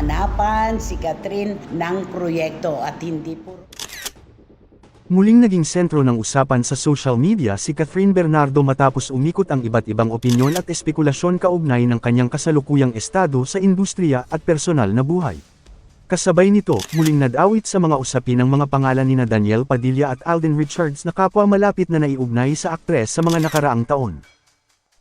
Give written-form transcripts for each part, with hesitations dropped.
hinahanapan si Catherine ng proyekto at hindi puro... Muling naging sentro ng usapan sa social media si Catherine Bernardo matapos umikot ang iba't ibang opinyon at espekulasyon kaugnay ng kanyang kasalukuyang estado sa industriya at personal na buhay. Kasabay nito, muling nadawit sa mga usapin ang mga pangalan nina Danielle Padilla at Alden Richards na kapwa malapit na naiugnay sa aktres sa mga nakaraang taon.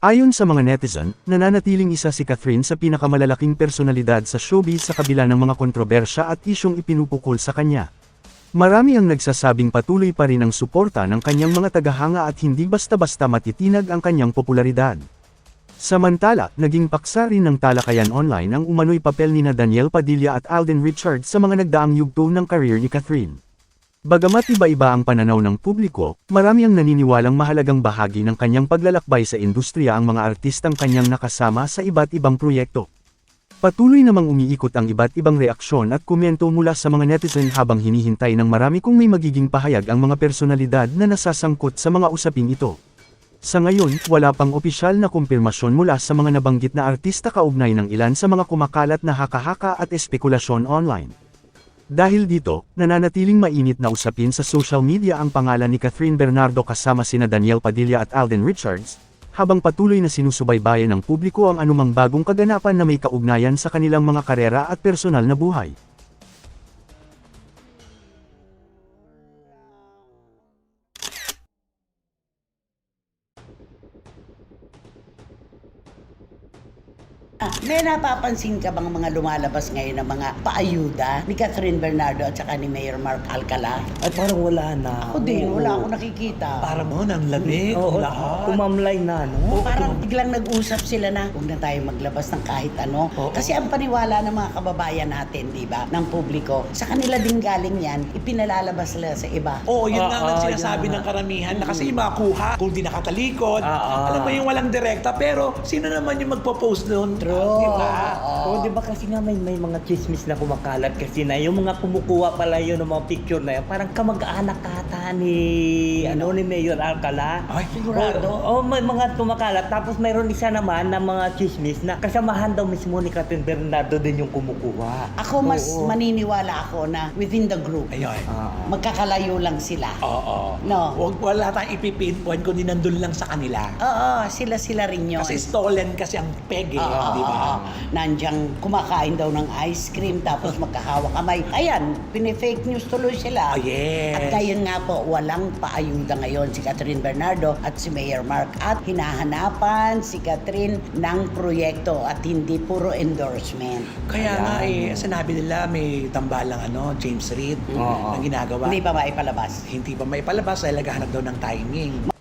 Ayon sa mga netizen, nananatiling isa si Catherine sa pinakamalalaking personalidad sa showbiz sa kabila ng mga kontrobersya at isyong ipinupukol sa kanya. Marami ang nagsasabing patuloy pa rin ang suporta ng kanyang mga tagahanga at hindi basta-basta matitinag ang kanyang popularidad. Samantala, naging paksa rin ng talakayan online ang umano'y papel nina Danielle Padilla at Alden Richards sa mga nagdaang yugto ng career ni Catherine. Bagamat iba-iba ang pananaw ng publiko, marami ang naniniwalang mahalagang bahagi ng kanyang paglalakbay sa industriya ang mga artistang kanyang nakasama sa iba't ibang proyekto. Patuloy namang umiikot ang iba't ibang reaksyon at komento mula sa mga netizen habang hinihintay ng marami kung may magiging pahayag ang mga personalidad na nasasangkot sa mga usaping ito. Sa ngayon, wala pang opisyal na kumpirmasyon mula sa mga nabanggit na artista kaugnay ng ilan sa mga kumakalat na haka-haka at espekulasyon online. Dahil dito, nananatiling mainit na usapin sa social media ang pangalan ni Catherine Bernardo kasama sina Danielle Padilla at Alden Richards, habang patuloy na sinusubaybayan ng publiko ang anumang bagong kaganapan na may kaugnayan sa kanilang mga karera at personal na buhay. May napapansin ka bang mga lumalabas ngayon ng mga paayuda ni Catherine Bernardo at saka ni Mayor Mark Alcala? Ay, parang wala na. Ako din, Oo. wala akong nakikita. Parang ang lamig, Oo, lahat. kumamlay na, no? Parang biglang nag-usap sila na huwag na tayo maglabas ng kahit ano. Oo. Kasi ang paniwala ng mga kababayan natin, di ba, ng publiko, sa kanila din galing yan, ipinalalabas sila sa iba. Oo, yun nga ang Oo, sinasabi yun ng nga. karamihan na kasi yung mga kuha, kung di nakatalikod, alam mo yung walang direkta, pero sino naman yung magpo-post doon? True. Di ba? Oo, di ba kasi nga may mga chismis na kumakalat kasi na yung mga kumukuha pala yun ng mga picture na yun, parang kamag-anak ata ni Mayor Alcala. Ay, Sigurado. Oo, may mga kumakalat. Tapos mayroon isa naman na mga chismis na kasamahan daw mismo ni Catherine Bernardo din yung kumukuha. Ako mas Oo. maniniwala ako na within the group, Ayun. magkakalayo lang sila. Oo. No. Wala tayong ipipinpoint kundi nandun lang sa kanila. Oo, sila rin yun. Kasi stolen kasi ang peg eh, di ba? Nandiyan kumakain daw ng ice cream tapos magkahawak kamay. Ayan, pini-fake news tuloy sila. Oh, yes. At kaya nga po, walang paayuda ngayon si Catherine Bernardo at si Mayor Mark. At hinahanapan si Catherine ng proyekto at hindi puro endorsement. Kaya nga sinabi nila may tambalang James Reid na ginagawa. Hindi pa maipalabas. Hindi pa maipalabas dahil naghahanap daw ng timing.